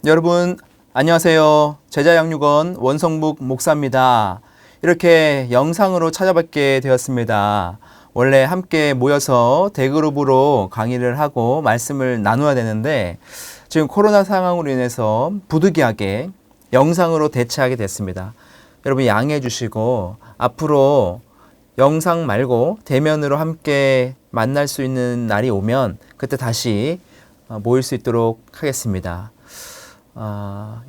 여러분 안녕하세요. 제자양육원 원성묵 목사입니다. 이렇게 영상으로 찾아뵙게 되었습니다. 원래 함께 모여서 대그룹으로 강의를 하고 말씀을 나누어야 되는데 지금 코로나 상황으로 인해서 부득이하게 영상으로 대체하게 됐습니다. 여러분 양해해 주시고 앞으로 영상 말고 대면으로 함께 만날 수 있는 날이 오면 그때 다시 모일 수 있도록 하겠습니다.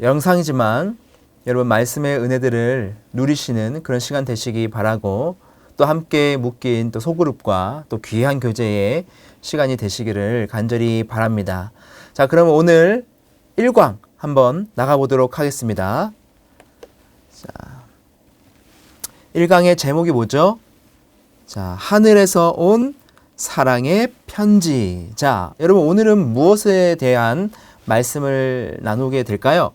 영상이지만 여러분 말씀의 은혜들을 누리시는 그런 시간 되시기 바라고 또 함께 묶인 또 소그룹과 또 귀한 교제의 시간이 되시기를 간절히 바랍니다. 자, 그럼 오늘 1강 한번 나가보도록 하겠습니다. 자, 1강의 제목이 뭐죠? 자, 하늘에서 온 사랑의 편지. 자, 여러분 오늘은 무엇에 대한 말씀을 나누게 될까요?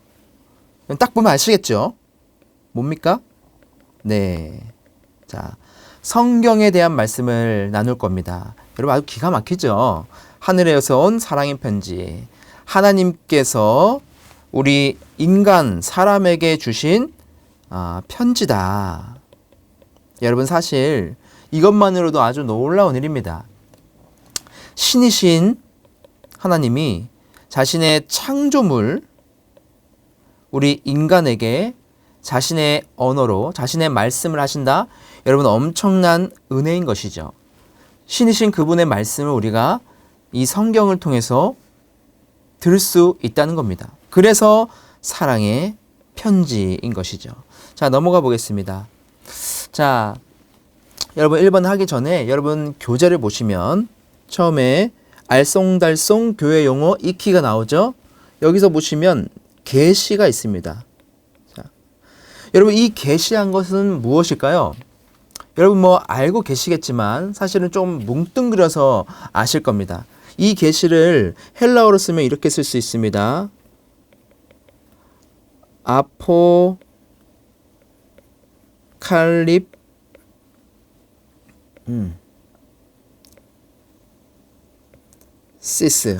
딱 보면 아시겠죠? 뭡니까? 네. 자, 성경에 대한 말씀을 나눌 겁니다. 여러분 아주 기가 막히죠? 하늘에서 온 사랑의 편지. 하나님께서 우리 인간, 사람에게 주신 편지다. 여러분 사실 이것만으로도 아주 놀라운 일입니다. 신이신 하나님이 자신의 창조물, 우리 인간에게 자신의 언어로 자신의 말씀을 하신다. 여러분 엄청난 은혜인 것이죠. 신이신 그분의 말씀을 우리가 이 성경을 통해서 들을 수 있다는 겁니다. 그래서 사랑의 편지인 것이죠. 자, 넘어가 보겠습니다. 자, 여러분 1번 하기 전에 여러분 교재를 보시면 처음에 알쏭달쏭 교회 용어 익히가 나오죠. 여기서 보시면 계시가 있습니다. 자, 여러분 이 계시한 것은 무엇일까요? 여러분 뭐 알고 계시겠지만 사실은 좀 뭉뚱그려서 아실 겁니다. 이 계시를 헬라어로 쓰면 이렇게 쓸 수 있습니다.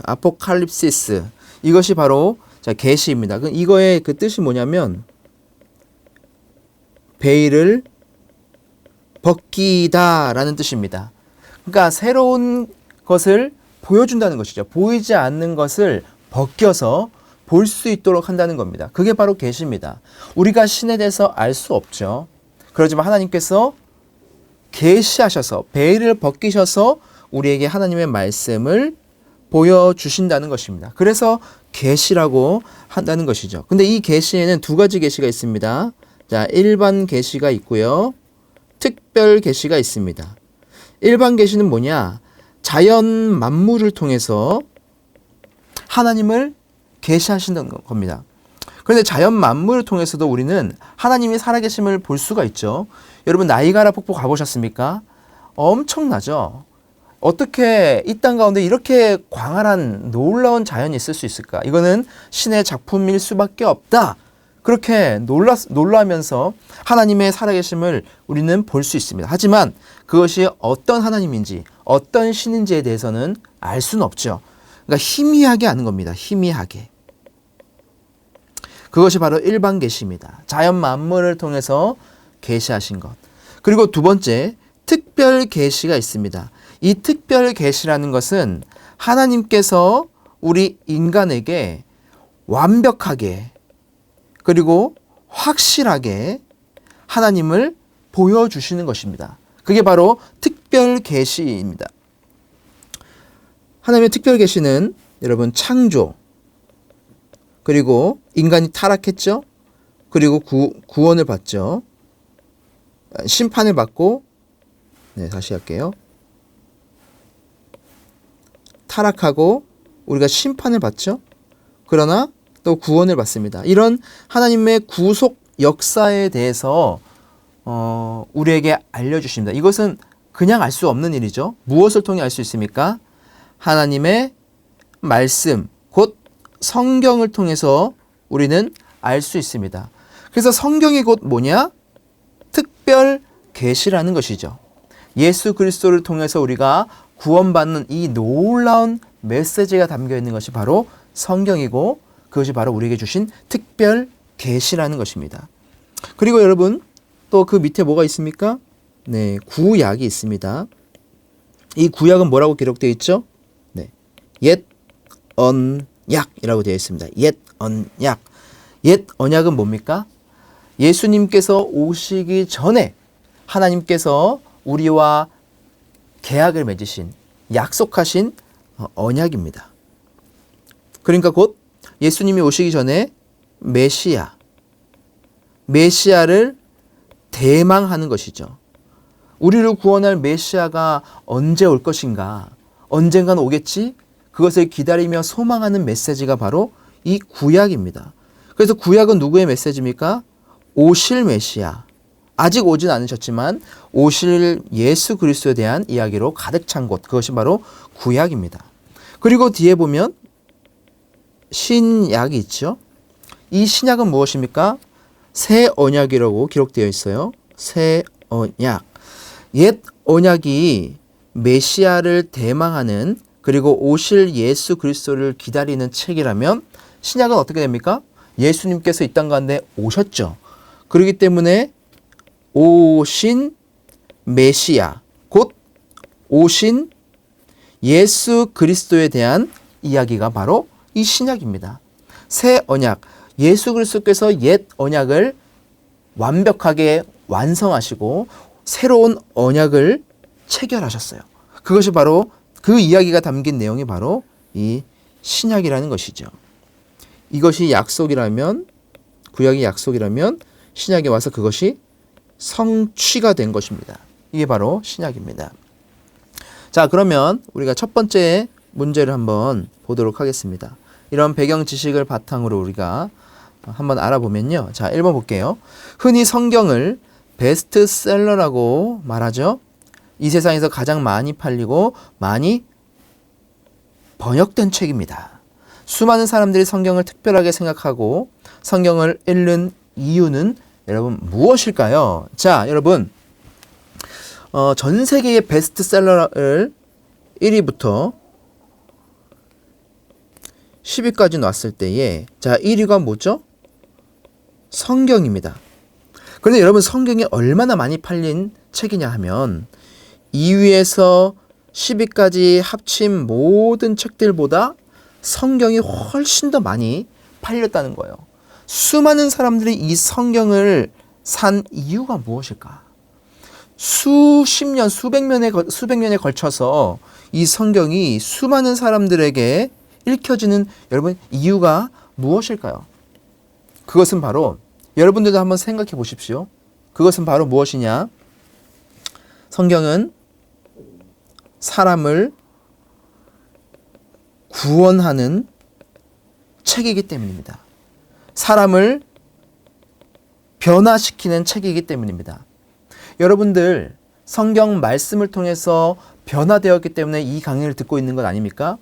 아포칼립시스. 이것이 바로 자, 계시입니다. 이거의 그 뜻이 뭐냐면 베일을 벗기다라는 뜻입니다. 그러니까 새로운 것을 보여준다는 것이죠. 보이지 않는 것을 벗겨서 볼 수 있도록 한다는 겁니다. 그게 바로 계시입니다. 우리가 신에 대해서 알 수 없죠. 그렇지만 하나님께서 계시하셔서 베일을 벗기셔서 우리에게 하나님의 말씀을 보여주신다는 것입니다. 그래서 계시라고 한다는 것이죠. 근데 이 계시에는 두 가지 계시가 있습니다. 자, 일반 계시가 있고요. 특별 계시가 있습니다. 일반 계시는 뭐냐? 자연 만물을 통해서 하나님을 계시하신다는 겁니다. 그런데 자연 만물을 통해서도 우리는 하나님이 살아계심을 볼 수가 있죠. 여러분 나이가라 폭포 가보셨습니까? 엄청나죠? 어떻게 이 땅 가운데 이렇게 광활한 놀라운 자연이 있을 수 있을까? 이거는 신의 작품일 수밖에 없다. 그렇게 놀라면서 하나님의 살아계심을 우리는 볼 수 있습니다. 하지만 그것이 어떤 하나님인지 어떤 신인지에 대해서는 알 수는 없죠. 그러니까 희미하게 아는 겁니다. 희미하게. 그것이 바로 일반 계시입니다. 자연 만물을 통해서 계시하신 것. 그리고 두 번째, 특별 계시가 있습니다. 이 특별 계시라는 것은 하나님께서 우리 인간에게 완벽하게 그리고 확실하게 하나님을 보여주시는 것입니다. 그게 바로 특별 계시입니다. 하나님의 특별 계시는 여러분 창조, 그리고 인간이 타락했죠. 그리고 구원을 받죠. 심판을 받고, 네, 다시 할게요. 타락하고 우리가 심판을 받죠. 그러나 또 구원을 받습니다. 이런 하나님의 구속 역사에 대해서 우리에게 알려주십니다. 이것은 그냥 알 수 없는 일이죠. 무엇을 통해 알 수 있습니까? 하나님의 말씀, 곧 성경을 통해서 우리는 알 수 있습니다. 그래서 성경이 곧 뭐냐? 특별 계시라는 것이죠. 예수 그리스도를 통해서 우리가 구원받는 이 놀라운 메시지가 담겨 있는 것이 바로 성경이고 그것이 바로 우리에게 주신 특별 계시라는 것입니다. 그리고 여러분 또 그 밑에 뭐가 있습니까? 네, 구약이 있습니다. 이 구약은 뭐라고 기록되어 있죠? 네, 옛 언약이라고 되어 있습니다. 옛 언약. 옛 언약은 뭡니까? 예수님께서 오시기 전에 하나님께서 우리와 계약을 맺으신 약속하신 언약입니다. 그러니까 곧 예수님이 오시기 전에 메시아를 대망하는 것이죠. 우리를 구원할 메시아가 언제 올 것인가? 언젠간 오겠지? 그것을 기다리며 소망하는 메시지가 바로 이 구약입니다. 그래서 구약은 누구의 메시지입니까? 오실 메시아. 아직 오진 않으셨지만 오실 예수 그리스도에 대한 이야기로 가득 찬 곳. 그것이 바로 구약입니다. 그리고 뒤에 보면 신약이 있죠. 이 신약은 무엇입니까? 새 언약이라고 기록되어 있어요. 새 언약. 옛 언약이 메시아를 대망하는 그리고 오실 예수 그리스도를 기다리는 책이라면 신약은 어떻게 됩니까? 예수님께서 이 땅 가운데 오셨죠. 그렇기 때문에 오신 메시아, 곧 오신 예수 그리스도에 대한 이야기가 바로 이 신약입니다. 새 언약, 예수 그리스도께서 옛 언약을 완벽하게 완성하시고 새로운 언약을 체결하셨어요. 그것이 바로 그 이야기가 담긴 내용이 바로 이 신약이라는 것이죠. 이것이 약속이라면, 구약이 약속이라면 신약에 와서 그것이 성취가 된 것입니다. 이게 바로 신약입니다. 자, 그러면 우리가 첫 번째 문제를 한번 보도록 하겠습니다. 이런 배경 지식을 바탕으로 우리가 한번 알아보면요. 자, 1번 볼게요. 흔히 성경을 베스트셀러라고 말하죠. 이 세상에서 가장 많이 팔리고 많이 번역된 책입니다. 수많은 사람들이 성경을 특별하게 생각하고 성경을 읽는 이유는 여러분 무엇일까요? 자, 여러분 전 세계의 베스트셀러를 1위부터 10위까지 놨을 때에 자 1위가 뭐죠? 성경입니다. 그런데 여러분 성경이 얼마나 많이 팔린 책이냐 하면 2위에서 10위까지 합친 모든 책들보다 성경이 훨씬 더 많이 팔렸다는 거예요. 수많은 사람들이 이 성경을 산 이유가 무엇일까? 수십 년, 수백 년에 걸쳐서 이 성경이 수많은 사람들에게 읽혀지는 여러분 이유가 무엇일까요? 그것은 바로 여러분들도 한번 생각해 보십시오. 그것은 바로 무엇이냐? 성경은 사람을 구원하는 책이기 때문입니다. 사람을 변화시키는 책이기 때문입니다. 여러분들 성경 말씀을 통해서 변화되었기 때문에 이 강의를 듣고 있는 것 아닙니까?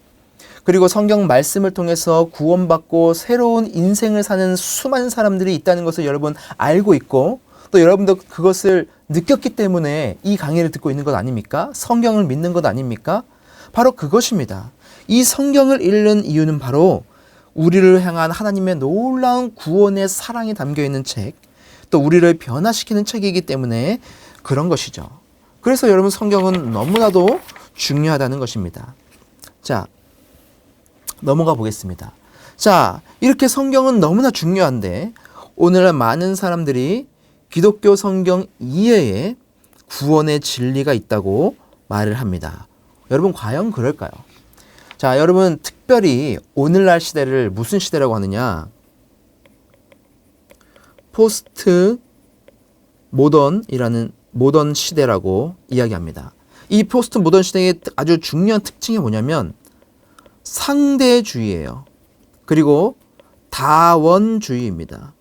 그리고 성경 말씀을 통해서 구원받고 새로운 인생을 사는 수많은 사람들이 있다는 것을 여러분 알고 있고 또 여러분도 그것을 느꼈기 때문에 이 강의를 듣고 있는 것 아닙니까? 성경을 믿는 것 아닙니까? 바로 그것입니다. 이 성경을 읽는 이유는 바로 우리를 향한 하나님의 놀라운 구원의 사랑이 담겨있는 책, 또 우리를 변화시키는 책이기 때문에 그런 것이죠. 그래서 여러분 성경은 너무나도 중요하다는 것입니다. 자, 넘어가 보겠습니다. 자, 이렇게 성경은 너무나 중요한데 오늘날 많은 사람들이 기독교 성경 이외에 구원의 진리가 있다고 말을 합니다. 여러분 과연 그럴까요? 자, 여러분 특별히 오늘날 시대를 무슨 시대라고 하느냐? 포스트 모던이라는 모던 시대라고 이야기합니다. 이 포스트 모던 시대의 아주 중요한 특징이 뭐냐면 상대주의예요. 그리고 다원주의입니다.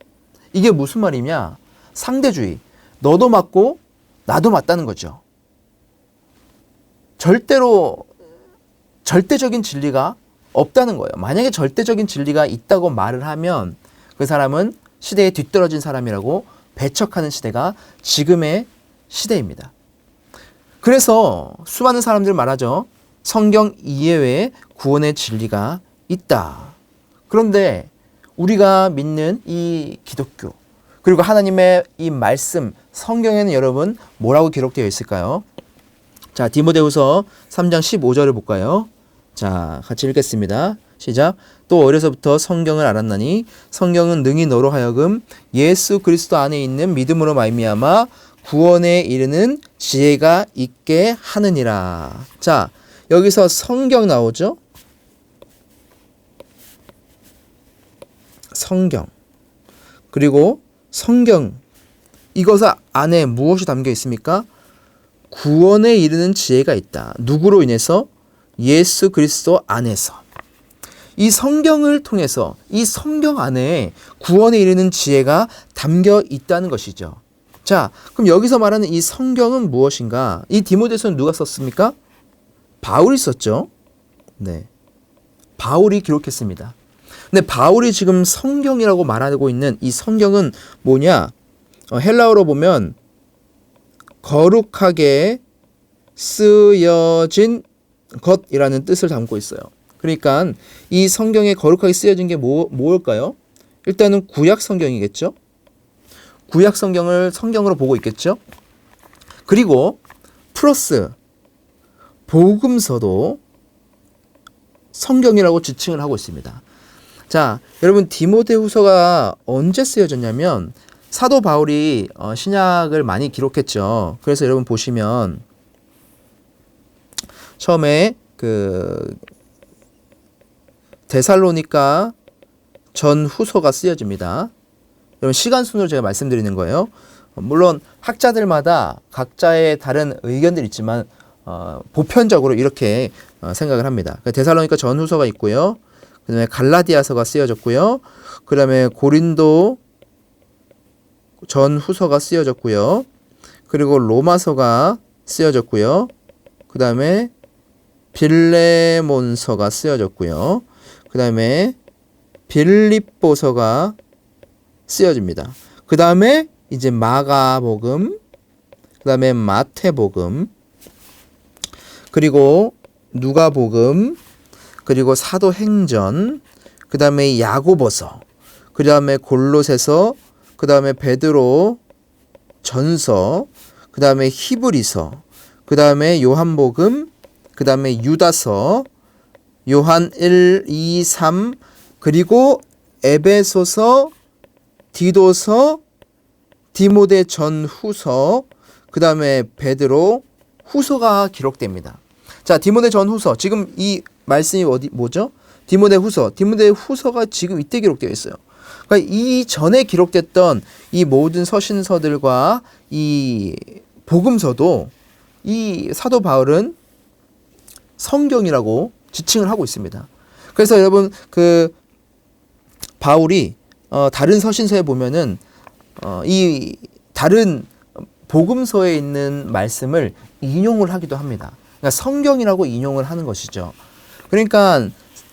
이게 무슨 말이냐? 상대주의. 너도 맞고 나도 맞다는 거죠. 절대적인 진리가 없다는 거예요. 만약에 절대적인 진리가 있다고 말을 하면 그 사람은 시대에 뒤떨어진 사람이라고 배척하는 시대가 지금의 시대입니다. 그래서 수많은 사람들 말하죠. 성경 이외에 구원의 진리가 있다. 그런데 우리가 믿는 이 기독교, 그리고 하나님의 이 말씀, 성경에는 여러분 뭐라고 기록되어 있을까요? 자, 디모데후서 3장 15절을 볼까요? 자, 같이 읽겠습니다. 시작. 또 어려서부터 성경을 알았나니 성경은 능히 너로 하여금 예수 그리스도 안에 있는 믿음으로 말미암아 구원에 이르는 지혜가 있게 하느니라. 자, 여기서 성경 나오죠? 성경. 그리고 성경, 이것 안에 무엇이 담겨 있습니까? 구원에 이르는 지혜가 있다. 누구로 인해서? 예수 그리스도 안에서. 이 성경을 통해서 이 성경 안에 구원에 이르는 지혜가 담겨 있다는 것이죠. 자, 그럼 여기서 말하는 이 성경은 무엇인가? 이 디모데서는 누가 썼습니까? 바울이 썼죠. 네, 바울이 기록했습니다. 근데 바울이 지금 성경이라고 말하고 있는 이 성경은 뭐냐? 헬라어로 보면 거룩하게 쓰여진 것이라는 뜻을 담고 있어요. 그러니까 이 성경에 거룩하게 쓰여진 게 뭘까요? 일단은 구약 성경이겠죠. 구약 성경을 성경으로 보고 있겠죠. 그리고 플러스 복음서도 성경이라고 지칭을 하고 있습니다. 자, 여러분 디모데후서가 언제 쓰여졌냐면 사도 바울이 신약을 많이 기록했죠. 그래서 여러분 보시면 처음에 데살로니가 전후서가 쓰여집니다. 여러분 시간 순으로 제가 말씀드리는 거예요. 물론 학자들마다 각자의 다른 의견들이 있지만 보편적으로 이렇게 생각을 합니다. 데살로니가 전후서가 있고요. 그 다음에 갈라디아서가 쓰여졌고요. 그 다음에 고린도 전후서가 쓰여졌고요. 그리고 로마서가 쓰여졌고요. 그 다음에 빌레몬서가 쓰여졌고요. 그 다음에 빌립보서가 쓰여집니다. 그 다음에 이제 마가복음, 그 다음에 마태복음, 그리고 누가복음, 그리고 사도행전, 그 다음에 야고보서, 그 다음에 골로새서, 그 다음에 베드로 전서, 그 다음에 히브리서, 그 다음에 요한복음, 그 다음에 유다서, 요한 1, 2, 3, 그리고 에베소서, 디도서, 디모데 전후서, 그 다음에 베드로 후서가 기록됩니다. 자, 디모데 전후서, 지금 이 말씀이 뭐죠? 디모데 후서, 디모데 후서가 지금 이때 기록되어 있어요. 그러니까 이 전에 기록됐던 이 모든 서신서들과 이 복음서도 이 사도 바울은 성경이라고 지칭을 하고 있습니다. 그래서 여러분 바울이 다른 서신서에 보면은 이 다른 복음서에 있는 말씀을 인용을 하기도 합니다. 그러니까 성경이라고 인용을 하는 것이죠. 그러니까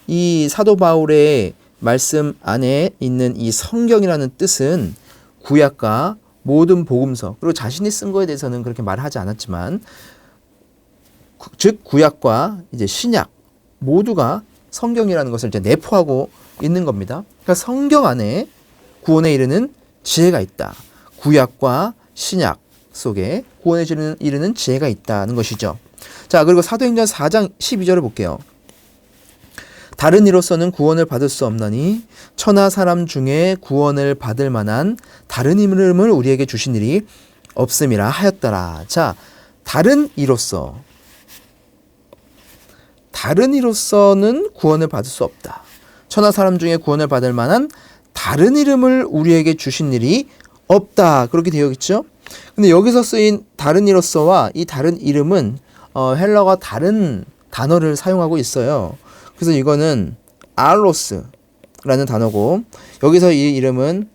이 사도 바울의 말씀 안에 있는 이 성경이라는 뜻은 구약과 모든 복음서, 그리고 자신이 쓴 거에 대해서는 그렇게 말하지 않았지만, 즉 구약과 이제 신약 모두가 성경이라는 것을 이제 내포하고 있는 겁니다. 그러니까 성경 안에 구원에 이르는 지혜가 있다. 구약과 신약 속에 구원에 이르는 지혜가 있다는 것이죠. 자, 그리고 사도행전 4장 12절을 볼게요. 다른 이로서는 구원을 받을 수 없나니 천하 사람 중에 구원을 받을 만한 다른 이름을 우리에게 주신 일이 없음이라 하였더라. 자, 다른 이로서는 구원을 받을 수 없다. 천하 사람 중에 구원을 받을 만한 다른 이름을 우리에게 주신 일이 없다. 그렇게 되어 있죠. 근데 여기서 쓰인 다른 이로서와 이 다른 이름은 헬라어가 다른 단어를 사용하고 있어요. 그래서 이거는 알로스라는 단어고, 여기서 이 이름은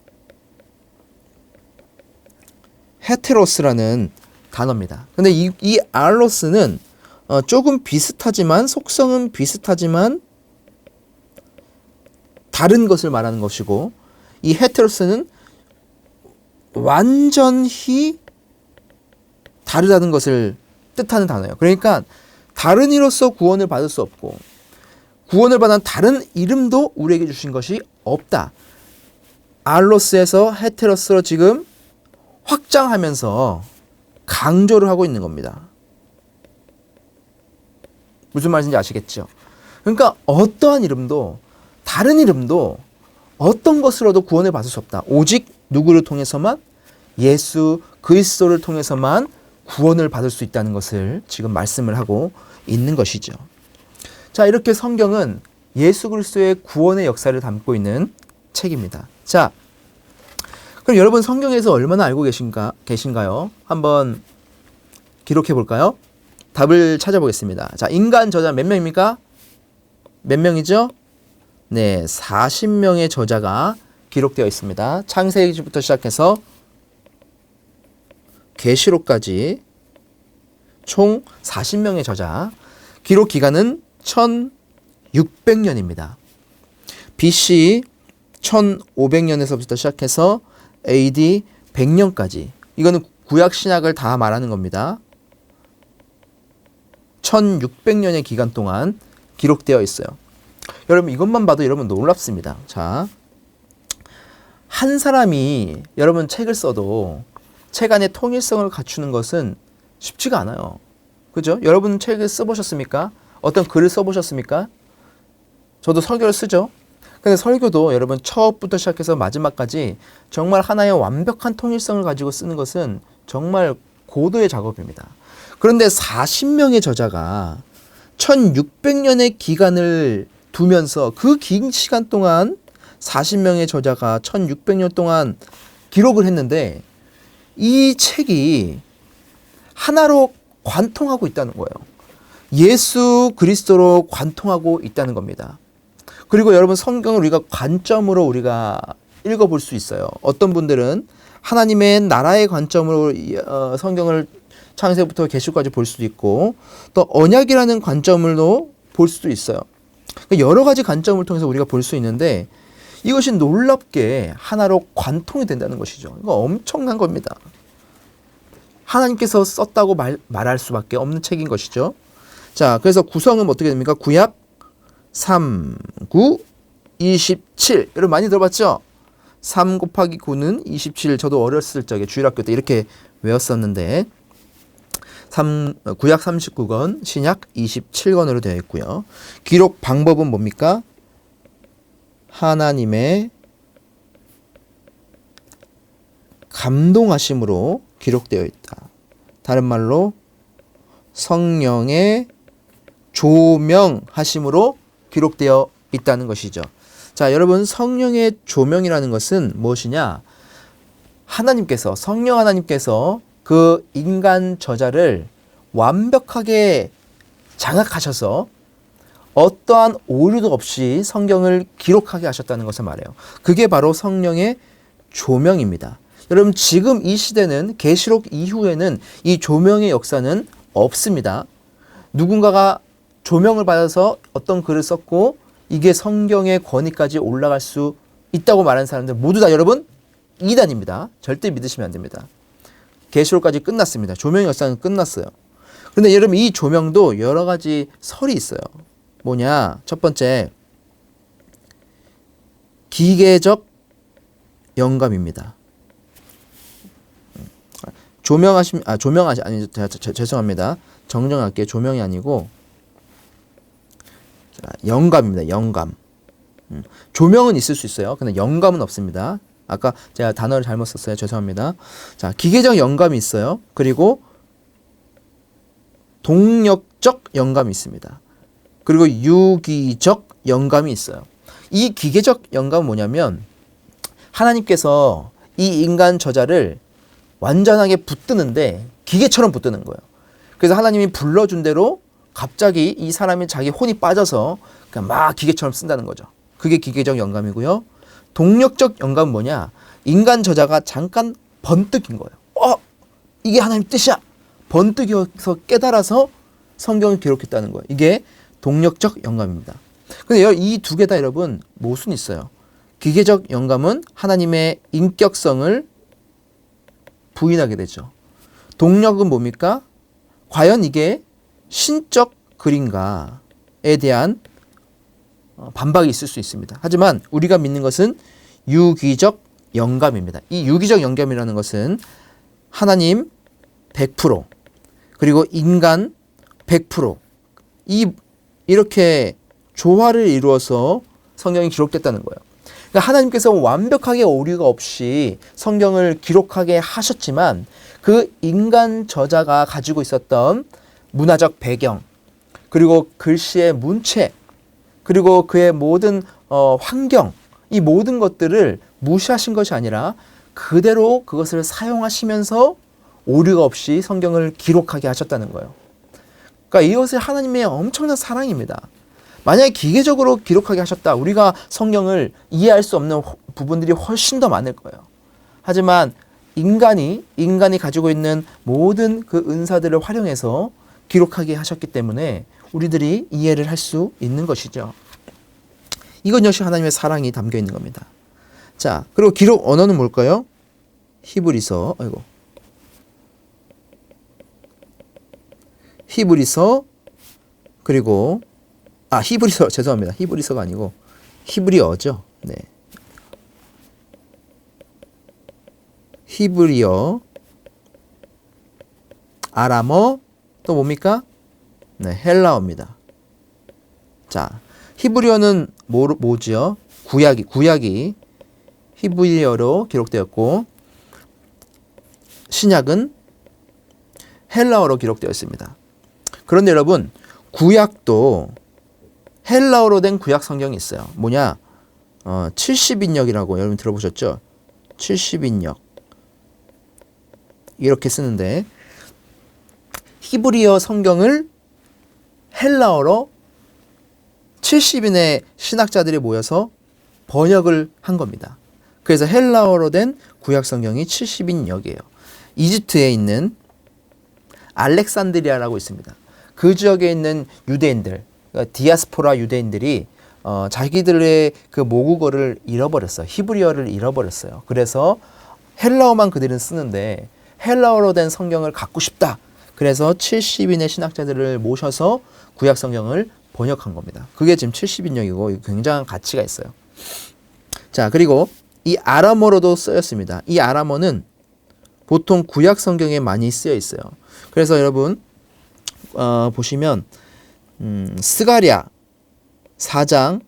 헤테로스라는 단어입니다. 근데 이 알로스는 조금 비슷하지만, 속성은 비슷하지만 다른 것을 말하는 것이고, 이 헤테로스는 완전히 다르다는 것을 뜻하는 단어예요. 그러니까 다른 이로서 구원을 받을 수 없고, 구원을 받은 다른 이름도 우리에게 주신 것이 없다. 알로스에서 헤테로스로 지금 확장하면서 강조를 하고 있는 겁니다. 무슨 말인지 아시겠죠? 그러니까 어떠한 이름도, 다른 이름도 어떤 것으로도 구원을 받을 수 없다. 오직 누구를 통해서만? 예수 그리스도를 통해서만 구원을 받을 수 있다는 것을 지금 말씀을 하고 있는 것이죠. 자, 이렇게 성경은 예수 그리스도의 구원의 역사를 담고 있는 책입니다. 자, 그럼 여러분 성경에서 얼마나 알고 계신가요? 한번 기록해 볼까요? 답을 찾아보겠습니다. 자, 인간 저자 몇 명입니까? 몇 명이죠? 네, 40명의 저자가 기록되어 있습니다. 창세기부터 시작해서 계시록까지 총 40명의 저자. 기록 기간은 1600년입니다. BC 1500년에서부터 시작해서 AD 100년까지. 이거는 구약 신약을 다 말하는 겁니다. 1600년의 기간 동안 기록되어 있어요. 여러분 이것만 봐도 여러분 놀랍습니다. 자, 한 사람이 여러분 책을 써도 책 안에 통일성을 갖추는 것은 쉽지가 않아요. 그죠? 여러분 책을 써보셨습니까? 어떤 글을 써보셨습니까? 저도 설교를 쓰죠. 근데 설교도 여러분 처음부터 시작해서 마지막까지 정말 하나의 완벽한 통일성을 가지고 쓰는 것은 정말 고도의 작업입니다. 그런데 40명의 저자가 1600년의 기간을 두면서 그 긴 시간 동안 40명의 저자가 1600년 동안 기록을 했는데 이 책이 하나로 관통하고 있다는 거예요. 예수 그리스도로 관통하고 있다는 겁니다. 그리고 여러분 성경을 우리가 관점으로 우리가 읽어볼 수 있어요. 어떤 분들은 하나님의 나라의 관점으로 성경을 창세부터 계시록까지 볼 수도 있고 또 언약이라는 관점으로 볼 수도 있어요. 여러 가지 관점을 통해서 우리가 볼 수 있는데 이것이 놀랍게 하나로 관통이 된다는 것이죠. 이거 엄청난 겁니다. 하나님께서 썼다고 말할 수밖에 없는 책인 것이죠. 자, 그래서 구성은 어떻게 됩니까? 구약 3, 9, 27. 여러분 많이 들어봤죠? 3 곱하기 9는 27. 저도 어렸을 적에 주일학교 때 이렇게 외웠었는데 구약 39권, 신약 27권으로 되어 있고요. 기록 방법은 뭡니까? 하나님의 감동하심으로 기록되어 있다. 다른 말로 성령의 조명하심으로 기록되어 있다는 것이죠. 자, 여러분 성령의 조명이라는 것은 무엇이냐? 성령 하나님께서 그 인간 저자를 완벽하게 장악하셔서 어떠한 오류도 없이 성경을 기록하게 하셨다는 것을 말해요. 그게 바로 성령의 조명입니다. 여러분 지금 이 시대는 계시록 이후에는 이 조명의 역사는 없습니다. 누군가가 조명을 받아서 어떤 글을 썼고 이게 성경의 권위까지 올라갈 수 있다고 말하는 사람들 모두 다 여러분 이단입니다. 절대 믿으시면 안 됩니다. 계시록까지 끝났습니다. 조명의 역사는 끝났어요. 그런데 여러분 이 조명도 여러 가지 설이 있어요. 뭐냐? 첫 번째, 기계적 영감입니다. 죄송합니다. 정정할게요. 조명이 아니고 영감입니다. 영감. 조명은 있을 수 있어요. 근데 영감은 없습니다. 아까 제가 단어를 잘못 썼어요. 죄송합니다. 자, 기계적 영감이 있어요. 그리고 동력적 영감이 있습니다. 그리고 유기적 영감이 있어요. 이 기계적 영감은 뭐냐면 하나님께서 이 인간 저자를 완전하게 붙드는데 기계처럼 붙드는 거예요. 그래서 하나님이 불러준 대로 갑자기 이 사람이 자기 혼이 빠져서 그냥 막 기계처럼 쓴다는 거죠. 그게 기계적 영감이고요. 동력적 영감은 뭐냐? 인간 저자가 잠깐 번뜩인 거예요. 이게 하나님 뜻이야. 번뜩여서 깨달아서 성경을 기록했다는 거예요. 이게 동력적 영감입니다. 근데 이 두 개 다 여러분 모순이 있어요. 기계적 영감은 하나님의 인격성을 부인하게 되죠. 동력은 뭡니까? 과연 이게 신적 글인가에 대한 반박이 있을 수 있습니다. 하지만 우리가 믿는 것은 유기적 영감입니다. 이 유기적 영감이라는 것은 하나님 100% 그리고 인간 100% 이렇게 조화를 이루어서 성경이 기록됐다는 거예요. 그러니까 하나님께서 완벽하게 오류가 없이 성경을 기록하게 하셨지만 그 인간 저자가 가지고 있었던 문화적 배경 그리고 글씨의 문체 그리고 그의 모든 환경 이 모든 것들을 무시하신 것이 아니라 그대로 그것을 사용하시면서 오류가 없이 성경을 기록하게 하셨다는 거예요. 그러니까 이것이 하나님의 엄청난 사랑입니다. 만약에 기계적으로 기록하게 하셨다. 우리가 성경을 이해할 수 없는 부분들이 훨씬 더 많을 거예요. 하지만 인간이 가지고 있는 모든 그 은사들을 활용해서 기록하게 하셨기 때문에 우리들이 이해를 할 수 있는 것이죠. 이건 역시 하나님의 사랑이 담겨 있는 겁니다. 자, 그리고 기록 언어는 뭘까요? 히브리서, 히브리서, 그리고, 히브리서, 죄송합니다. 히브리서가 아니고, 히브리어죠. 네. 히브리어, 아람어, 또 뭡니까? 네, 헬라어입니다. 자, 히브리어는 뭐지요? 구약이 히브리어로 기록되었고 신약은 헬라어로 기록되었습니다. 그런데 여러분, 구약도 헬라어로 된 구약 성경이 있어요. 뭐냐? 70인역이라고 여러분 들어보셨죠? 70인역. 이렇게 쓰는데 히브리어 성경을 헬라어로 70인의 신학자들이 모여서 번역을 한 겁니다. 그래서 헬라어로 된 구약 성경이 70인역이에요. 이집트에 있는 알렉산드리아라고 있습니다. 그 지역에 있는 유대인들, 그러니까 디아스포라 유대인들이 자기들의 그 모국어를 잃어버렸어요. 히브리어를 잃어버렸어요. 그래서 헬라어만 그들은 쓰는데 헬라어로 된 성경을 갖고 싶다. 그래서 70인의 신학자들을 모셔서 구약 성경을 번역한 겁니다. 그게 지금 70인역이고 굉장한 가치가 있어요. 자, 그리고 이 아람어로도 쓰였습니다. 이 아람어는 보통 구약 성경에 많이 쓰여 있어요. 그래서 여러분 보시면 스가랴 4장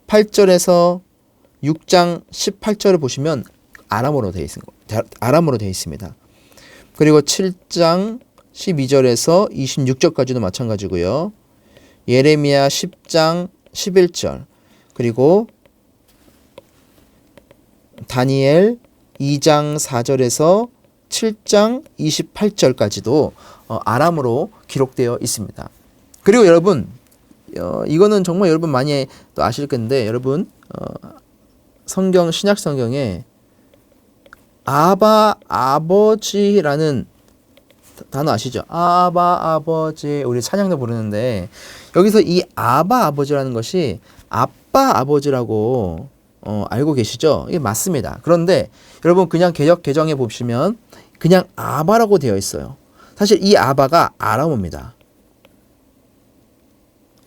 8절에서 6장 18절을 보시면 아람어로 되어 있습니다. 그리고 7장 12절에서 26절까지도 마찬가지고요. 예레미야 10장 11절 그리고 다니엘 2장 4절에서 7장 28절까지도 아람어로 기록되어 있습니다. 그리고 여러분 이거는 정말 여러분 많이 또 아실 건데 여러분 성경 신약 성경에 아바 아버지라는 단어 아시죠? 아바 아버지 우리 찬양도 부르는데 여기서 이 아바 아버지라는 것이 아빠 아버지라고 알고 계시죠? 이게 맞습니다. 그런데 여러분 그냥 개정해 보시면 그냥 아바라고 되어 있어요. 사실 이 아바가 아람어입니다.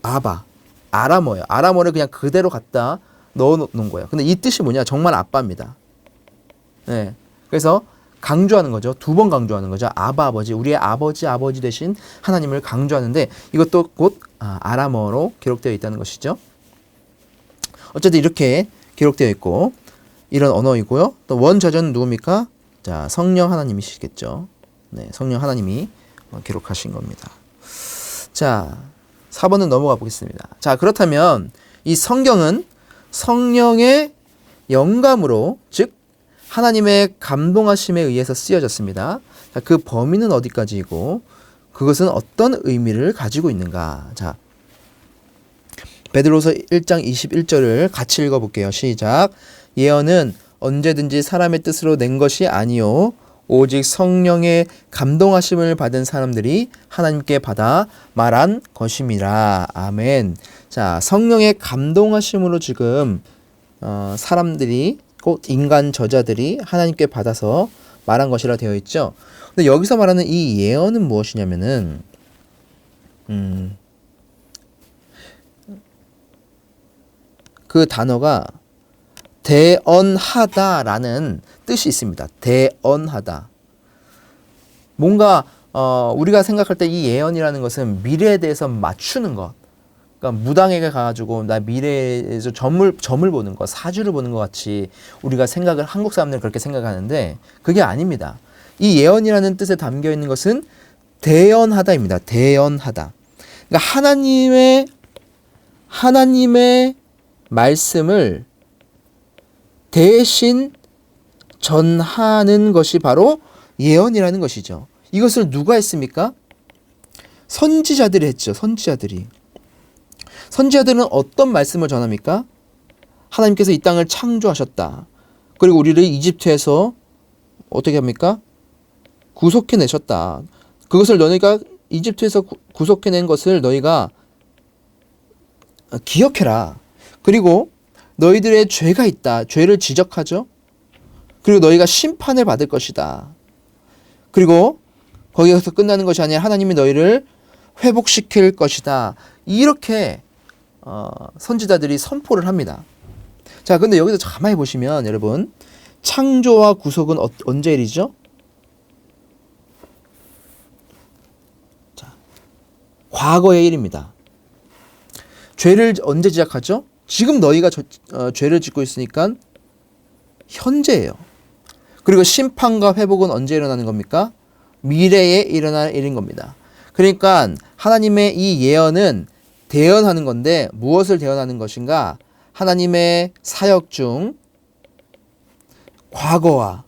아바 아람어예요. 아람어를 그냥 그대로 갖다 넣어 놓은 거예요. 근데 이 뜻이 뭐냐? 정말 아빠입니다. 네. 그래서 강조하는 거죠. 2번 강조하는 거죠. 아바 아버지, 우리의 아버지 대신 하나님을 강조하는데 이것도 곧 아람어로 기록되어 있다는 것이죠. 어쨌든 이렇게 기록되어 있고 이런 언어이고요. 또 원저자는 누굽니까? 자, 성령 하나님이시겠죠. 네, 성령 하나님이 기록하신 겁니다. 자, 4번은 넘어가 보겠습니다. 자, 그렇다면 이 성경은 성령의 영감으로 즉 하나님의 감동하심에 의해서 쓰여졌습니다. 자, 그 범위는 어디까지이고 그것은 어떤 의미를 가지고 있는가? 자, 베드로서 1장 21절을 같이 읽어볼게요. 시작. 예언은 언제든지 사람의 뜻으로 낸 것이 아니요 오직 성령의 감동하심을 받은 사람들이 하나님께 받아 말한 것임이라. 아멘. 자, 성령의 감동하심으로 지금 사람들이 꼭 인간 저자들이 하나님께 받아서 말한 것이라 되어 있죠. 근데 여기서 말하는 이 예언은 무엇이냐면은 그 단어가 대언하다라는 뜻이 있습니다. 대언하다. 뭔가 우리가 생각할 때 이 예언이라는 것은 미래에 대해서 맞추는 것. 그러니까 무당에게 가가지고 나 미래에서 점을 보는 것, 사주를 보는 것 같이 우리가 생각을 한국 사람들은 그렇게 생각하는데 그게 아닙니다. 이 예언이라는 뜻에 담겨 있는 것은 대언하다입니다. 대언하다. 그러니까 하나님의 말씀을 대신 전하는 것이 바로 예언이라는 것이죠. 이것을 누가 했습니까? 선지자들이 했죠. 선지자들이. 선지자들은 어떤 말씀을 전합니까? 하나님께서 이 땅을 창조하셨다. 그리고 우리를 이집트에서 어떻게 합니까? 구속해내셨다. 그것을 너희가 이집트에서 구속해낸 것을 너희가 기억해라. 그리고 너희들의 죄가 있다. 죄를 지적하죠. 그리고 너희가 심판을 받을 것이다. 그리고 거기서 끝나는 것이 아니라 하나님이 너희를 회복시킬 것이다. 이렇게 선지자들이 선포를 합니다. 자, 근데 여기서 가만히 보시면 여러분, 창조와 구속은 언제 일이죠? 자, 과거의 일입니다. 죄를 언제 지적하죠? 지금 너희가 죄를 짓고 있으니까 현재예요. 그리고 심판과 회복은 언제 일어나는 겁니까? 미래에 일어날 일인 겁니다. 그러니까 하나님의 이 예언은 대언하는 건데 무엇을 대언하는 것인가? 하나님의 사역 중 과거와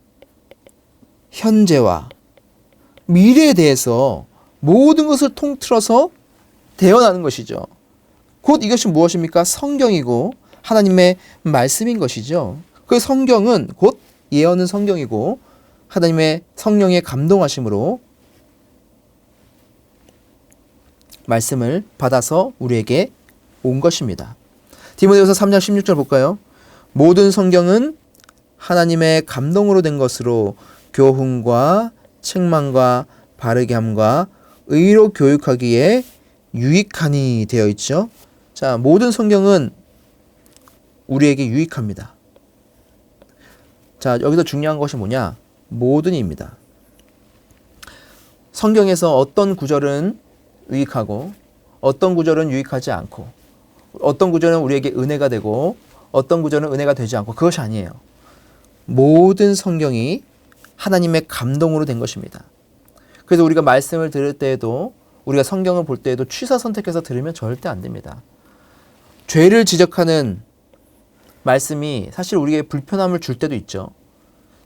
현재와 미래에 대해서 모든 것을 통틀어서 대언하는 것이죠. 곧 이것이 무엇입니까? 성경이고 하나님의 말씀인 것이죠. 그 성경은 곧 예언은 성경이고 하나님의 성령의 감동하심으로 말씀을 받아서 우리에게 온 것입니다. 디모데후서 3장 16절 볼까요? 모든 성경은 하나님의 감동으로 된 것으로 교훈과 책망과 바르게 함과 의로 교육하기에 유익하니 되어 있죠. 자, 모든 성경은 우리에게 유익합니다. 자, 여기서 중요한 것이 뭐냐? 모든입니다. 성경에서 어떤 구절은 유익하고 어떤 구절은 유익하지 않고 어떤 구절은 우리에게 은혜가 되고 어떤 구절은 은혜가 되지 않고 그것이 아니에요. 모든 성경이 하나님의 감동으로 된 것입니다. 그래서 우리가 말씀을 들을 때에도 우리가 성경을 볼 때에도 취사 선택해서 들으면 절대 안 됩니다. 죄를 지적하는 말씀이 사실 우리에게 불편함을 줄 때도 있죠.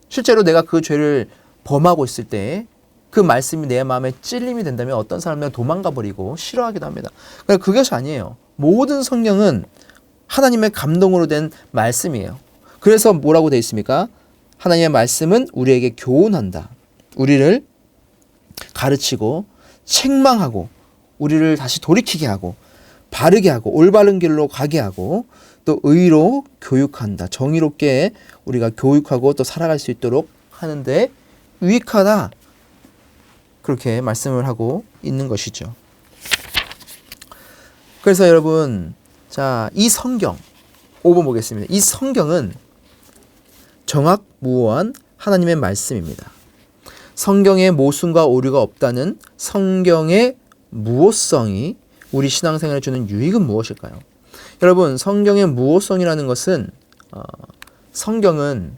실제로 내가 그 죄를 범하고 있을 때 그 말씀이 내 마음에 찔림이 된다면 어떤 사람은 도망가 버리고 싫어하기도 합니다. 그러니까 그것이 아니에요. 모든 성경은 하나님의 감동으로 된 말씀이에요. 그래서 뭐라고 되어 있습니까? 하나님의 말씀은 우리에게 교훈한다. 우리를 가르치고 책망하고 우리를 다시 돌이키게 하고 바르게 하고 올바른 길로 가게 하고 또 의로 교육한다. 정의롭게 우리가 교육하고 또 살아갈 수 있도록 하는데 유익하다. 그렇게 말씀을 하고 있는 것이죠. 그래서 여러분, 자, 이 성경 5번 보겠습니다. 이 성경은 정확무오한 하나님의 말씀입니다. 성경에 모순과 오류가 없다는 성경의 무오성이 우리 신앙생활에 주는 유익은 무엇일까요? 여러분, 성경의 무오성이라는 것은 성경은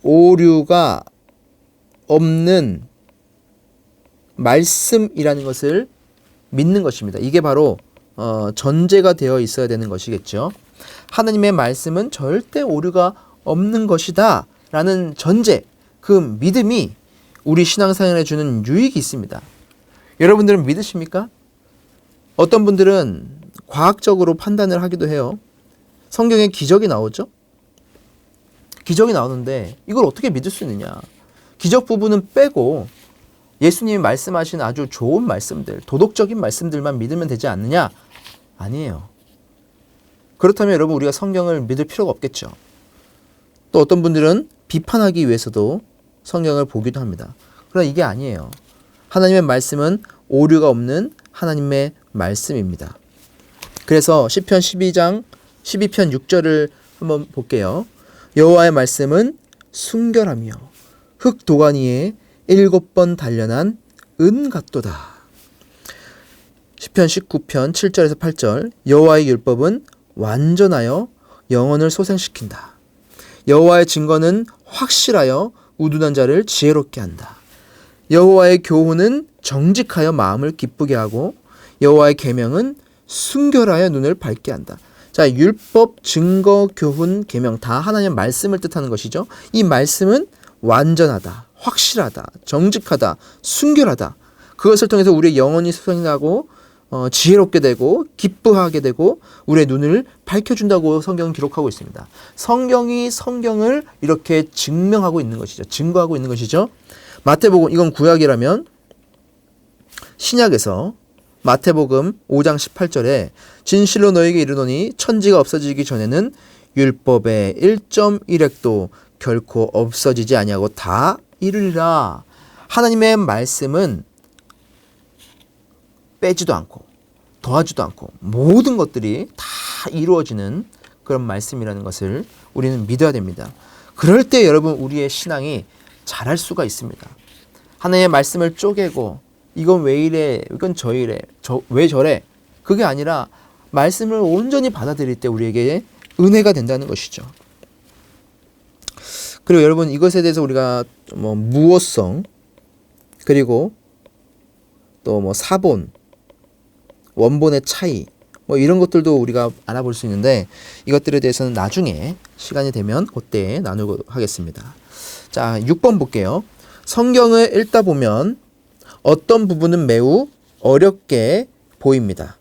오류가 없는 말씀이라는 것을 믿는 것입니다. 이게 바로 전제가 되어 있어야 되는 것이겠죠. 하나님의 말씀은 절대 오류가 없는 것이다 라는 전제, 그 믿음이 우리 신앙생활에 주는 유익이 있습니다. 여러분들은 믿으십니까? 어떤 분들은 과학적으로 판단을 하기도 해요. 성경에 기적이 나오죠? 기적이 나오는데 이걸 어떻게 믿을 수 있느냐? 기적 부분은 빼고 예수님이 말씀하신 아주 좋은 말씀들, 도덕적인 말씀들만 믿으면 되지 않느냐? 아니에요. 그렇다면 여러분 우리가 성경을 믿을 필요가 없겠죠. 또 어떤 분들은 비판하기 위해서도 성경을 보기도 합니다. 그러나 이게 아니에요. 하나님의 말씀은 오류가 없는 하나님의 말씀입니다. 그래서 시편 12장 12편 6절을 한번 볼게요. 여호와의 말씀은 순결하며 흙 도가니에 7번 단련한 은 같도다. 시편 19편 7절에서 8절 여호와의 율법은 완전하여 영혼을 소생시킨다. 여호와의 증거는 확실하여 우둔한 자를 지혜롭게 한다. 여호와의 교훈은 정직하여 마음을 기쁘게 하고 여호와의 계명은 순결하여 눈을 밝게 한다. 자, 율법, 증거, 교훈, 계명 다 하나님의 말씀을 뜻하는 것이죠. 이 말씀은 완전하다, 확실하다, 정직하다, 순결하다. 그것을 통해서 우리의 영혼이 소생하고 지혜롭게 되고 기뻐하게 되고 우리의 눈을 밝혀준다고 성경은 기록하고 있습니다. 성경이 성경을 이렇게 증명하고 있는 것이죠. 증거하고 있는 것이죠. 마태복음, 이건 구약이라면 신약에서 마태복음 5장 18절에 진실로 너에게 이르노니 천지가 없어지기 전에는 율법의 1.1획도 결코 없어지지 아니하고 다 이르리라. 하나님의 말씀은 빼지도 않고 더하지도 않고 모든 것들이 다 이루어지는 그런 말씀이라는 것을 우리는 믿어야 됩니다. 그럴 때 여러분 우리의 신앙이 자랄 수가 있습니다. 하나님의 말씀을 쪼개고 이건 왜 이래, 이건 저 이래, 왜 저래, 그게 아니라 말씀을 온전히 받아들일 때 우리에게 은혜가 된다는 것이죠. 그리고 여러분 이것에 대해서 우리가 무엇성 그리고 또 사본, 원본의 차이 이런 것들도 우리가 알아볼 수 있는데 이것들에 대해서는 나중에 시간이 되면 그때 나누고 하겠습니다. 자, 6번 볼게요. 성경을 읽다 보면 어떤 부분은 매우 어렵게 보입니다.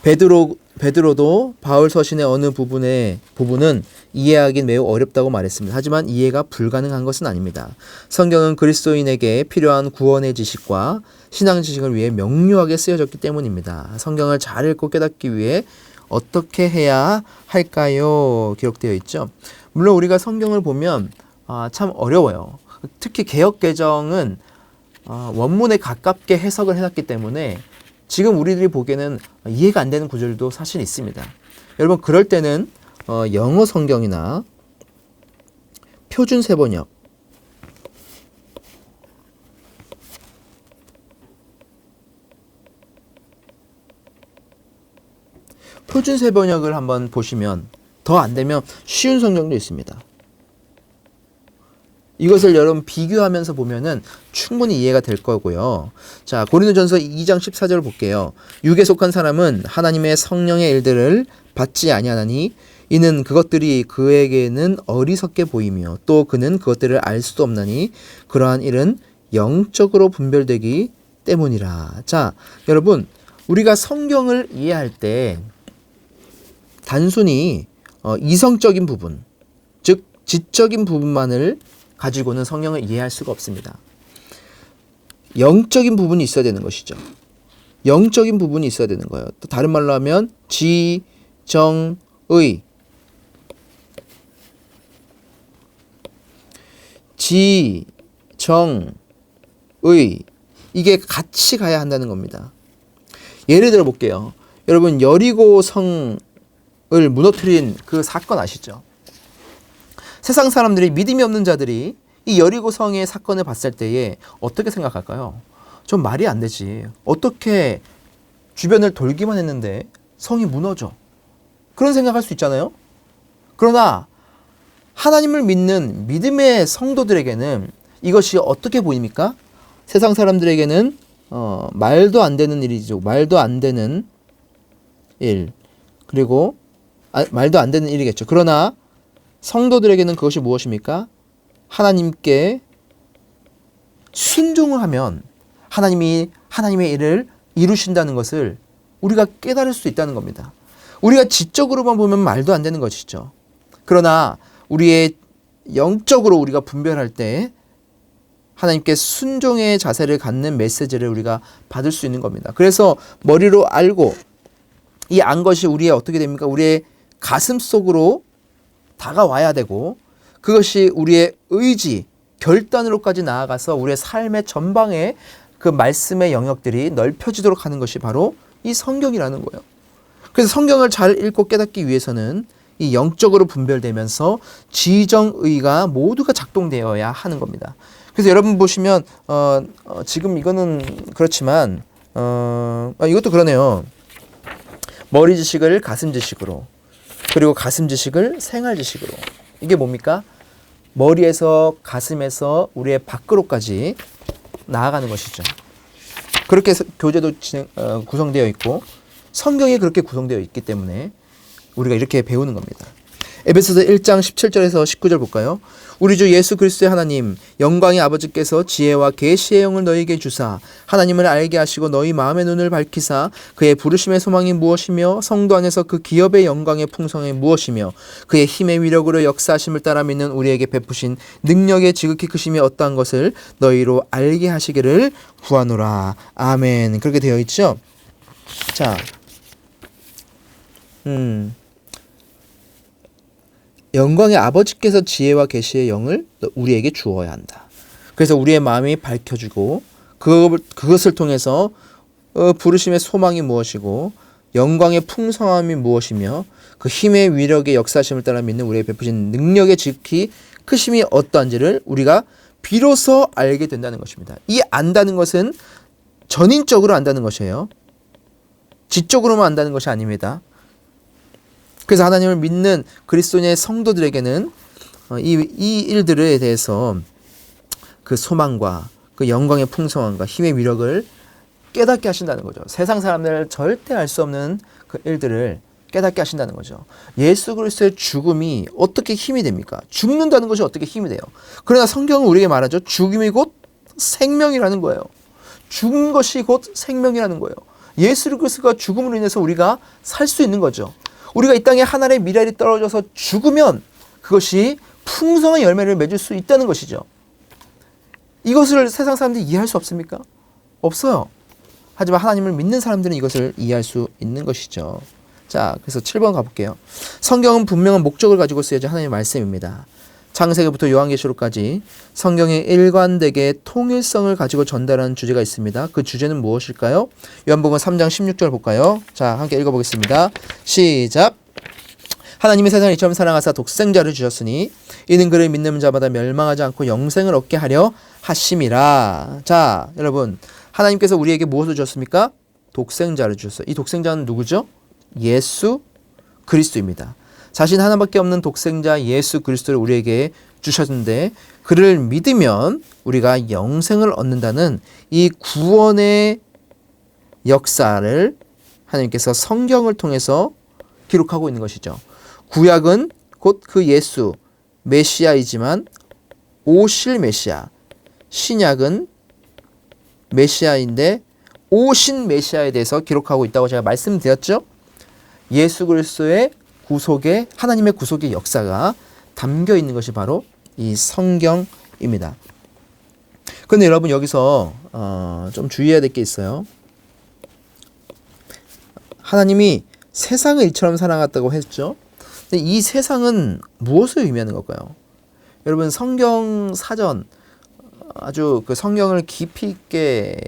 베드로도 바울 서신의 어느 부분은 이해하기 매우 어렵다고 말했습니다. 하지만 이해가 불가능한 것은 아닙니다. 성경은 그리스도인에게 필요한 구원의 지식과 신앙 지식을 위해 명료하게 쓰여졌기 때문입니다. 성경을 잘 읽고 깨닫기 위해 어떻게 해야 할까요? 기록되어 있죠. 물론 우리가 성경을 보면 참 어려워요. 특히 개역개정은 원문에 가깝게 해석을 해놨기 때문에 지금 우리들이 보기에는 이해가 안 되는 구절도 사실 있습니다. 여러분 그럴 때는 영어 성경이나 표준 세번역 한번 보시면 더 안 되면 쉬운 성경도 있습니다. 이것을 여러분 비교하면서 보면은 충분히 이해가 될 거고요. 자, 고린도전서 2장 14절 볼게요. 육에 속한 사람은 하나님의 성령의 일들을 받지 아니하나니 이는 그것들이 그에게는 어리석게 보이며 또 그는 그것들을 알 수도 없나니 그러한 일은 영적으로 분별되기 때문이라. 자, 여러분 우리가 성경을 이해할 때 단순히 이성적인 부분, 즉 지적인 부분만을 가지고는 성경을 이해할 수가 없습니다. 영적인 부분이 있어야 되는 것이죠. 영적인 부분이 있어야 되는 거예요. 또 다른 말로 하면 지, 정, 의. 지, 정, 의. 이게 같이 가야 한다는 겁니다. 예를 들어 볼게요. 여러분 여리고 성을 무너뜨린 그 사건 아시죠? 세상 사람들이 믿음이 없는 자들이 이 여리고 성의 사건을 봤을 때에 어떻게 생각할까요? 좀 말이 안 되지. 어떻게 주변을 돌기만 했는데 성이 무너져? 그런 생각할 수 있잖아요. 그러나 하나님을 믿는 믿음의 성도들에게는 이것이 어떻게 보입니까? 세상 사람들에게는 말도 안 되는 일이죠. 말도 안 되는 일. 그리고 말도 안 되는 일이겠죠. 그러나 성도들에게는 그것이 무엇입니까? 하나님께 순종을 하면 하나님이 하나님의 일을 이루신다는 것을 우리가 깨달을 수 있다는 겁니다. 우리가 지적으로만 보면 말도 안 되는 것이죠. 그러나 우리의 영적으로 우리가 분별할 때 하나님께 순종의 자세를 갖는 메시지를 우리가 받을 수 있는 겁니다. 그래서 머리로 알고 이 안 것이 우리의 어떻게 됩니까? 우리의 가슴 속으로 다가와야 되고 그것이 우리의 의지, 결단으로까지 나아가서 우리의 삶의 전방에 그 말씀의 영역들이 넓혀지도록 하는 것이 바로 이 성경이라는 거예요. 그래서 성경을 잘 읽고 깨닫기 위해서는 이 영적으로 분별되면서 지정의가 모두가 작동되어야 하는 겁니다. 그래서 여러분 보시면 지금 이거는 그렇지만 이것도 그러네요. 머리 지식을 가슴 지식으로, 그리고 가슴 지식을 생활 지식으로. 이게 뭡니까? 머리에서 가슴에서 우리의 밖으로까지 나아가는 것이죠. 그렇게 교재도 구성되어 있고 성경이 그렇게 구성되어 있기 때문에 우리가 이렇게 배우는 겁니다. 에베소서 1장 17절에서 19절 볼까요? 우리 주 예수 그리스도의 하나님 영광의 아버지께서 지혜와 계시의 영을 너희에게 주사 하나님을 알게 하시고 너희 마음의 눈을 밝히사 그의 부르심의 소망이 무엇이며 성도 안에서 그 기업의 영광의 풍성이 무엇이며 그의 힘의 위력으로 역사하심을 따라 믿는 우리에게 베푸신 능력의 지극히 크심이 어떠한 것을 너희로 알게 하시기를 구하노라. 아멘. 그렇게 되어 있죠? 자, 영광의 아버지께서 지혜와 계시의 영을 우리에게 주어야 한다. 그래서 우리의 마음이 밝혀지고 그것을 통해서 부르심의 소망이 무엇이고 영광의 풍성함이 무엇이며 그 힘의 위력의 역사심을 따라 믿는 우리의 베푸신 능력의 지극히 크심이 어떠한지를 우리가 비로소 알게 된다는 것입니다. 이 안다는 것은 전인적으로 안다는 것이에요. 지적으로만 안다는 것이 아닙니다. 그래서 하나님을 믿는 그리스도인의 성도들에게는 이 일들에 대해서 그 소망과 그 영광의 풍성함과 힘의 위력을 깨닫게 하신다는 거죠. 세상 사람들은 절대 알 수 없는 그 일들을 깨닫게 하신다는 거죠. 예수 그리스도의 죽음이 어떻게 힘이 됩니까? 죽는다는 것이 어떻게 힘이 돼요? 그러나 성경은 우리에게 말하죠. 죽음이 곧 생명이라는 거예요. 죽은 것이 곧 생명이라는 거예요. 예수 그리스도가 죽음으로 인해서 우리가 살 수 있는 거죠. 우리가 이 땅에 하늘의 미랄이 떨어져서 죽으면 그것이 풍성한 열매를 맺을 수 있다는 것이죠. 이것을 세상 사람들이 이해할 수 없습니까? 없어요. 하지만 하나님을 믿는 사람들은 이것을 이해할 수 있는 것이죠. 자, 그래서 7번 가볼게요. 성경은 분명한 목적을 가지고 쓰여진 하나님의 말씀입니다. 창세기부터 요한계시록까지 성경의 일관되게 통일성을 가지고 전달하는 주제가 있습니다. 그 주제는 무엇일까요? 요한복음 3장 16절 볼까요? 자, 함께 읽어보겠습니다. 시작! 하나님이 세상을 이처럼 사랑하사 독생자를 주셨으니 이는 그를 믿는 자마다 멸망하지 않고 영생을 얻게 하려 하심이라. 자, 여러분, 하나님께서 우리에게 무엇을 주셨습니까? 독생자를 주셨어요. 이 독생자는 누구죠? 예수 그리스도입니다. 자신 하나밖에 없는 독생자 예수 그리스도를 우리에게 주셨는데 그를 믿으면 우리가 영생을 얻는다는 이 구원의 역사를 하나님께서 성경을 통해서 기록하고 있는 것이죠. 구약은 곧 그 예수 메시아이지만 오실 메시아, 신약은 메시아인데 오신 메시아에 대해서 기록하고 있다고 제가 말씀드렸죠. 예수 그리스도의 구속의 하나님의 구속의 역사가 담겨 있는 것이 바로 이 성경입니다. 그런데 여러분 여기서 좀 주의해야 될 게 있어요. 하나님이 세상을 이처럼 사랑했다고 했죠. 근데 이 세상은 무엇을 의미하는 걸까요? 여러분 성경 사전 아주 그 성경을 깊이 있게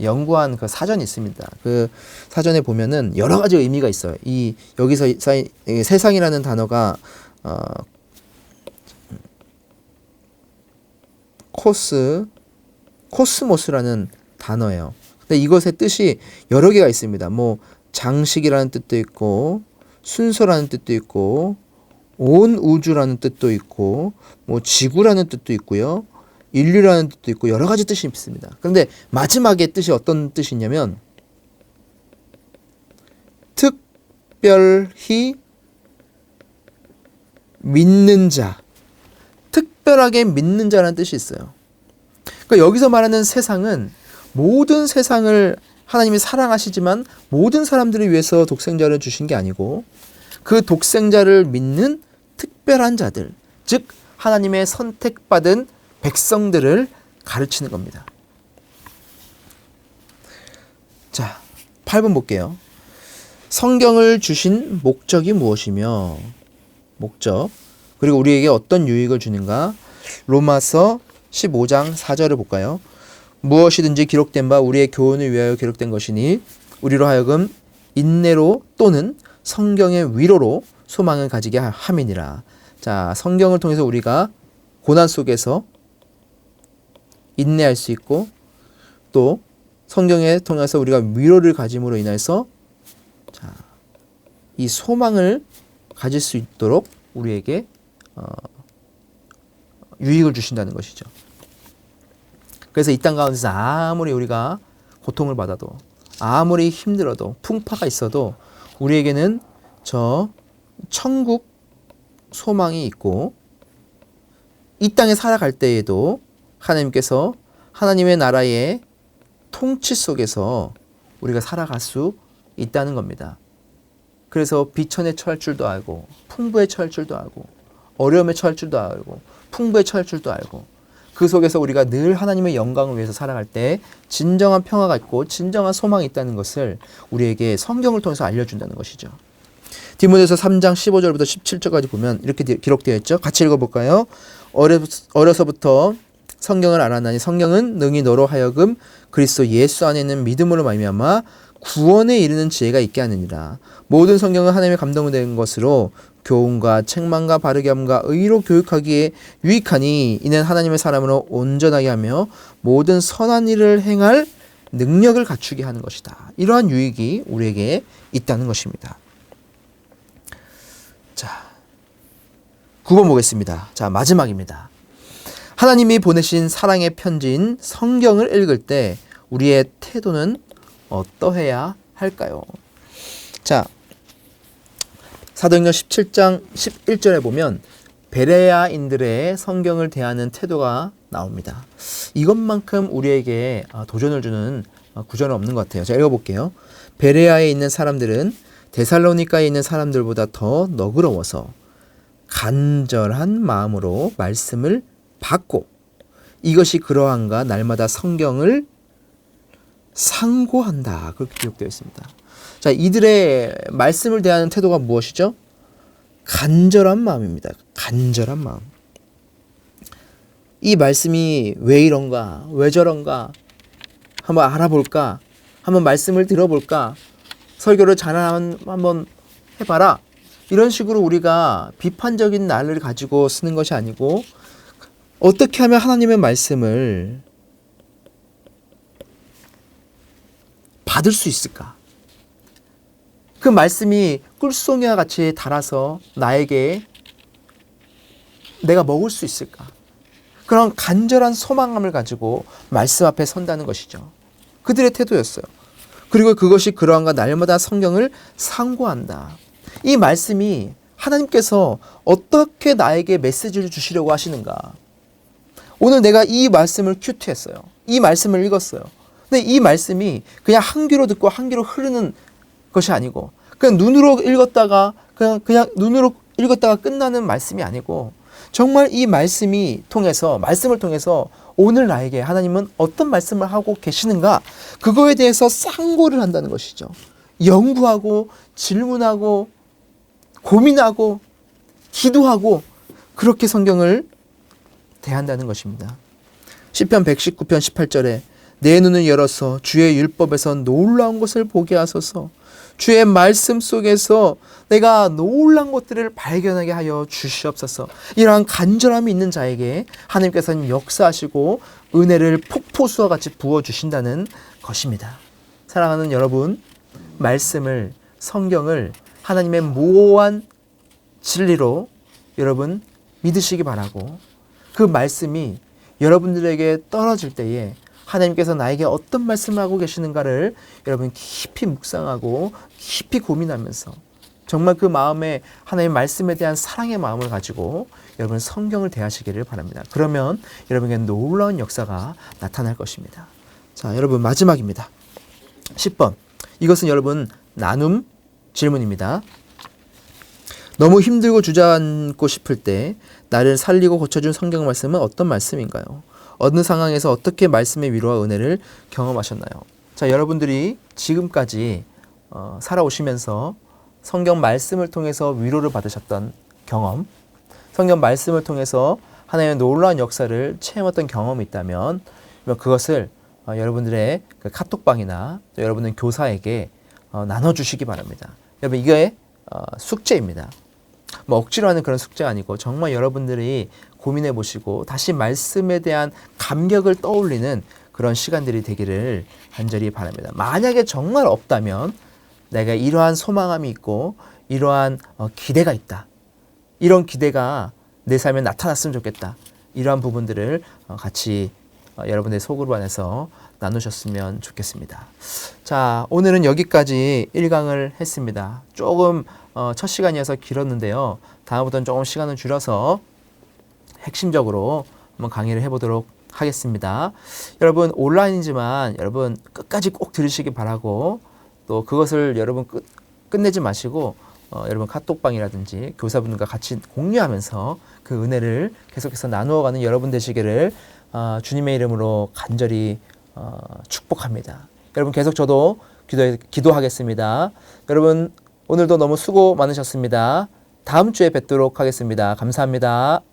연구한 그 사전이 있습니다. 그 사전에 보면은 여러 가지 의미가 있어요. 여기서 세상이라는 단어가 코스모스라는 단어예요. 근데 이것의 뜻이 여러 개가 있습니다. 뭐 장식이라는 뜻도 있고 순서라는 뜻도 있고 온 우주라는 뜻도 있고 뭐 지구라는 뜻도 있고요. 인류라는 뜻도 있고 여러 가지 뜻이 있습니다. 그런데 마지막의 뜻이 어떤 뜻이냐면 특별히 믿는 자, 특별하게 믿는 자라는 뜻이 있어요. 그러니까 여기서 말하는 세상은 모든 세상을 하나님이 사랑하시지만 모든 사람들을 위해서 독생자를 주신 게 아니고 그 독생자를 믿는 특별한 자들, 즉 하나님의 선택받은 백성들을 가르치는 겁니다. 자, 8번 볼게요. 성경을 주신 목적이 무엇이며 목적 그리고 우리에게 어떤 유익을 주는가? 로마서 15장 4절을 볼까요? 무엇이든지 기록된 바 우리의 교훈을 위하여 기록된 것이니 우리로 하여금 인내로 또는 성경의 위로로 소망을 가지게 함이니라. 자, 성경을 통해서 우리가 고난 속에서 인내할 수 있고 또 성경에 통해서 우리가 위로를 가짐으로 인해서 자, 이 소망을 가질 수 있도록 우리에게 유익을 주신다는 것이죠. 그래서 이 땅 가운데서 아무리 우리가 고통을 받아도 아무리 힘들어도 풍파가 있어도 우리에게는 저 천국 소망이 있고 이 땅에 살아갈 때에도 하나님께서 하나님의 나라의 통치 속에서 우리가 살아갈 수 있다는 겁니다. 그래서 비천에 처할 줄도 알고 풍부에 처할 줄도 알고 어려움에 처할 줄도 알고 풍부에 처할 줄도 알고 그 속에서 우리가 늘 하나님의 영광을 위해서 살아갈 때 진정한 평화가 있고 진정한 소망이 있다는 것을 우리에게 성경을 통해서 알려준다는 것이죠. 디모데서 3장 15절부터 17절까지 보면 이렇게 기록되어 있죠. 같이 읽어볼까요? 어려서부터 성경을 알았나니 성경은 능히 너로 하여금 그리스도 예수 안에 있는 믿음으로 말미암아 구원에 이르는 지혜가 있게 하느니라. 모든 성경은 하나님의 감동된 것으로 교훈과 책망과 바르게 함과 의로 교육하기에 유익하니 이는 하나님의 사람으로 온전하게 하며 모든 선한 일을 행할 능력을 갖추게 하는 것이다. 이러한 유익이 우리에게 있다는 것입니다. 자, 9번 보겠습니다. 자, 마지막입니다. 하나님이 보내신 사랑의 편지인 성경을 읽을 때 우리의 태도는 어떠해야 할까요? 자, 사도행전 17장 11절에 보면 베레아인들의 성경을 대하는 태도가 나옵니다. 이것만큼 우리에게 도전을 주는 구절은 없는 것 같아요. 자, 읽어볼게요. 베레아에 있는 사람들은 데살로니가에 있는 사람들보다 더 너그러워서 간절한 마음으로 말씀을 받고 이것이 그러한가 날마다 성경을 상고한다. 그렇게 기록되어 있습니다. 자, 이들의 말씀을 대하는 태도가 무엇이죠? 간절한 마음입니다. 간절한 마음. 이 말씀이 왜 이런가? 왜 저런가? 한번 알아볼까? 한번 말씀을 들어볼까? 설교를 잘 한번 해봐라. 이런 식으로 우리가 비판적인 날을 가지고 쓰는 것이 아니고 어떻게 하면 하나님의 말씀을 받을 수 있을까? 그 말씀이 꿀송이와 같이 달아서 나에게 내가 먹을 수 있을까? 그런 간절한 소망감을 가지고 말씀 앞에 선다는 것이죠. 그들의 태도였어요. 그리고 그것이 그러한가 날마다 성경을 상고한다. 이 말씀이 하나님께서 어떻게 나에게 메시지를 주시려고 하시는가? 오늘 내가 이 말씀을 큐티했어요. 이 말씀을 읽었어요. 근데 이 말씀이 그냥 한 귀로 듣고 한 귀로 흐르는 것이 아니고 그냥 눈으로 읽었다가 그냥 눈으로 읽었다가 끝나는 말씀이 아니고 정말 이 말씀을 통해서 오늘 나에게 하나님은 어떤 말씀을 하고 계시는가 그거에 대해서 상고를 한다는 것이죠. 연구하고 질문하고 고민하고 기도하고 그렇게 성경을 대한다는 것입니다. 시편 119편 18절에 내 눈을 열어서 주의 율법에서 놀라운 것을 보게 하소서. 주의 말씀 속에서 내가 놀라운 것들을 발견하게 하여 주시옵소서. 이러한 간절함이 있는 자에게 하나님께서는 역사하시고 은혜를 폭포수와 같이 부어주신다는 것입니다. 사랑하는 여러분, 말씀을, 성경을 하나님의 모호한 진리로 여러분 믿으시기 바라고 그 말씀이 여러분들에게 떨어질 때에 하나님께서 나에게 어떤 말씀을 하고 계시는가를 여러분 깊이 묵상하고 깊이 고민하면서 정말 그 마음에 하나님의 말씀에 대한 사랑의 마음을 가지고 여러분 성경을 대하시기를 바랍니다. 그러면 여러분에게 놀라운 역사가 나타날 것입니다. 자, 여러분 마지막입니다. 10번. 이것은 여러분 나눔 질문입니다. 너무 힘들고 주저앉고 싶을 때 나를 살리고 고쳐준 성경 말씀은 어떤 말씀인가요? 어느 상황에서 어떻게 말씀의 위로와 은혜를 경험하셨나요? 자, 여러분들이 지금까지 살아오시면서 성경 말씀을 통해서 위로를 받으셨던 경험, 성경 말씀을 통해서 하나님의 놀라운 역사를 체험했던 경험이 있다면 그것을 여러분들의 그 카톡방이나 또 여러분의 교사에게 나눠주시기 바랍니다. 여러분 이게 숙제입니다. 뭐 억지로 하는 그런 숙제가 아니고 정말 여러분들이 고민해 보시고 다시 말씀에 대한 감격을 떠올리는 그런 시간들이 되기를 간절히 바랍니다. 만약에 정말 없다면 내가 이러한 소망함이 있고 이러한 기대가 있다. 이런 기대가 내 삶에 나타났으면 좋겠다. 이러한 부분들을 같이 여러분의 소그룹 안에서 나누셨으면 좋겠습니다. 자, 오늘은 여기까지 1강을 했습니다. 조금 첫 시간이어서 길었는데요. 다음부터는 조금 시간을 줄여서 핵심적으로 한번 강의를 해보도록 하겠습니다. 여러분 온라인이지만 여러분 끝까지 꼭 들으시기 바라고 또 그것을 여러분 끝내지 마시고 여러분 카톡방이라든지 교사분들과 같이 공유하면서 그 은혜를 계속해서 나누어가는 여러분 되시기를 주님의 이름으로 간절히 축복합니다. 여러분 계속 저도 기도하겠습니다. 여러분 오늘도 너무 수고 많으셨습니다. 다음 주에 뵙도록 하겠습니다. 감사합니다.